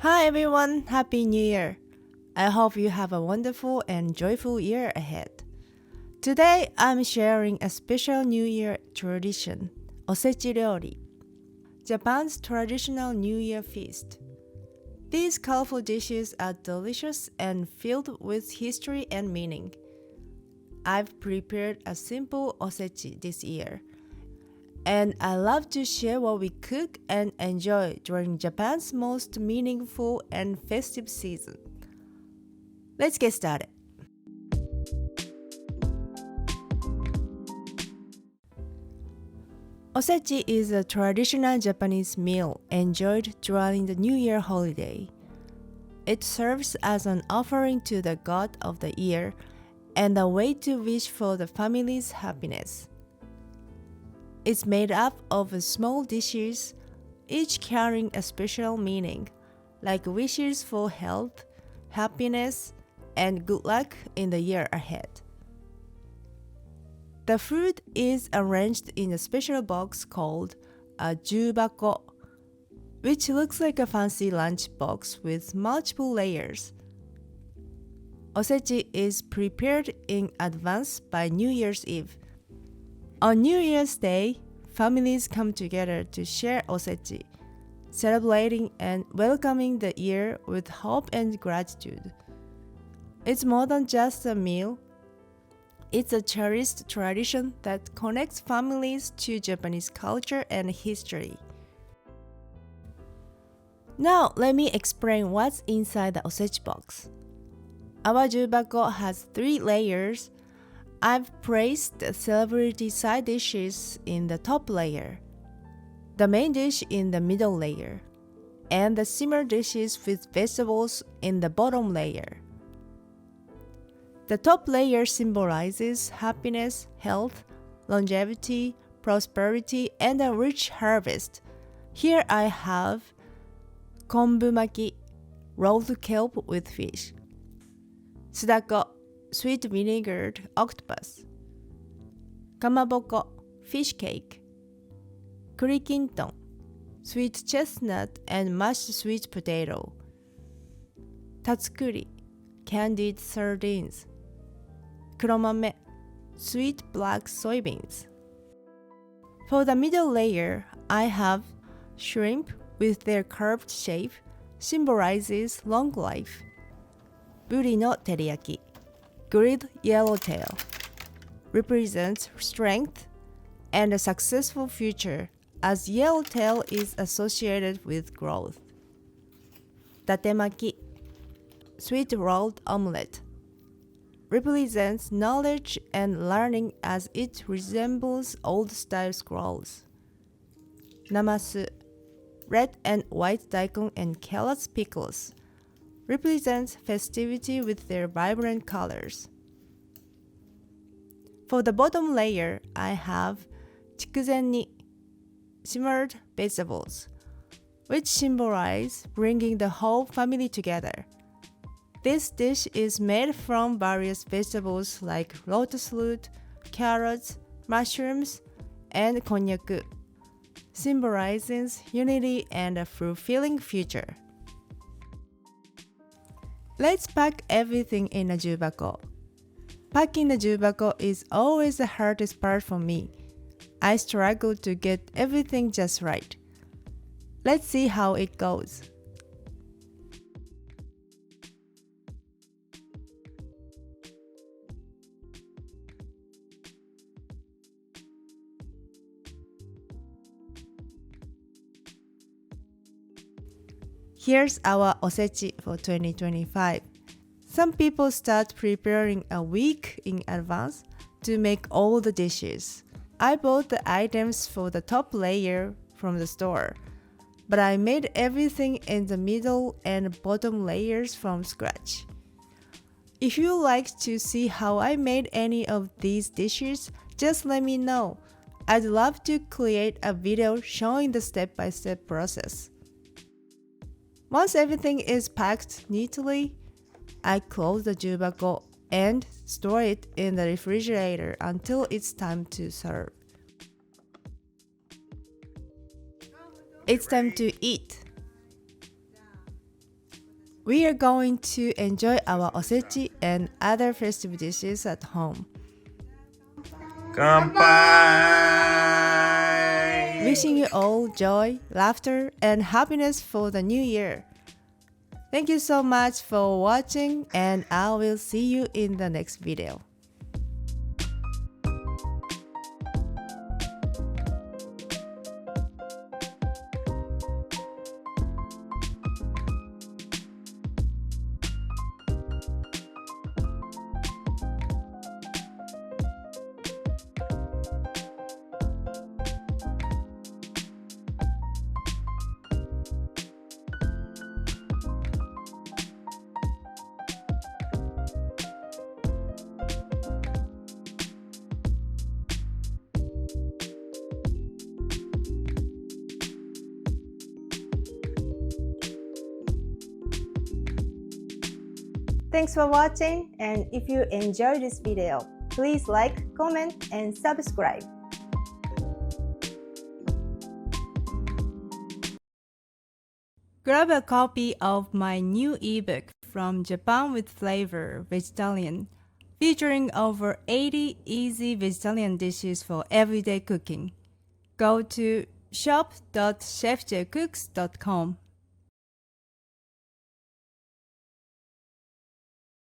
Hi everyone, Happy New Year! I hope you have a wonderful and joyful year ahead. Today I'm sharing a special New Year tradition, Osechi Ryori, Japan's traditional New Year feast. These colorful dishes are delicious and filled with history and meaning. I've prepared a simple osechi this year, and I love to share what we cook and enjoy during Japan's most meaningful and festive season. Let's get started. Osechi is a traditional Japanese meal enjoyed during the New Year holiday. It serves as an offering to the god of the year and a way to wish for the family's happiness. It's made up of small dishes, each carrying a special meaning, like wishes for health, happiness, and good luck in the year ahead. The food is arranged in a special box called a jubako, which looks like a fancy lunch box with multiple layers. Osechi is prepared in advance by New Year's Eve. On New Year's Day, families come together to share osechi, celebrating and welcoming the year with hope and gratitude. It's more than just a meal. It's a cherished tradition that connects families to Japanese culture and history. Now, let me explain what's inside the osechi box. Our jubako has 3 layers. I've placed the celebrity side dishes in the top layer, the main dish in the middle layer, and the simmer dishes with vegetables in the bottom layer. The top layer symbolizes happiness, health, longevity, prosperity, and a rich harvest. Here I have konbu maki, rolled kelp with fish, sudako, sweet vinegared octopus, kamaboko, fish cake, kurikinton, sweet chestnut and mashed sweet potato, tatsukuri, candied sardines, kuromame, sweet black soybeans. For the middle layer, I have shrimp with their curved shape, symbolizes long life, buri no teriyaki, grilled yellowtail, represents strength and a successful future, as yellowtail is associated with growth. Datemaki, sweet rolled omelette, represents knowledge and learning as it resembles old-style scrolls. Namasu, red and white daikon and carrots pickles, represents festivity with their vibrant colors. For the bottom layer, I have chikuzen ni, simmered vegetables, which symbolize bringing the whole family together. This dish is made from various vegetables like lotus root, carrots, mushrooms, and konnyaku, symbolizes unity and a fulfilling future. Let's pack everything in a jubako. Packing the jubako is always the hardest part for me. I struggle to get everything just right. Let's see how it goes. Here's our osechi for 2025. Some people start preparing a week in advance to make all the dishes. I bought the items for the top layer from the store, but I made everything in the middle and bottom layers from scratch. If you like to see how I made any of these dishes, just let me know. I'd love to create a video showing the step-by-step process. Once everything is packed neatly, I close the jubako and store it in the refrigerator until it's time to serve. It's time to eat. We are going to enjoy our osechi and other festive dishes at home. 乾杯 Wishing you all joy, laughter, and happiness for the new year. Thank you so much for watching, and I will see you in the next video. Thanks for watching, and if you enjoyed this video, please like, comment, and subscribe. Grab a copy of my new ebook from Japan with Flavor Vegetarian, featuring over 80 easy vegetarian dishes for everyday cooking. Go to shop.chefjcooks.com.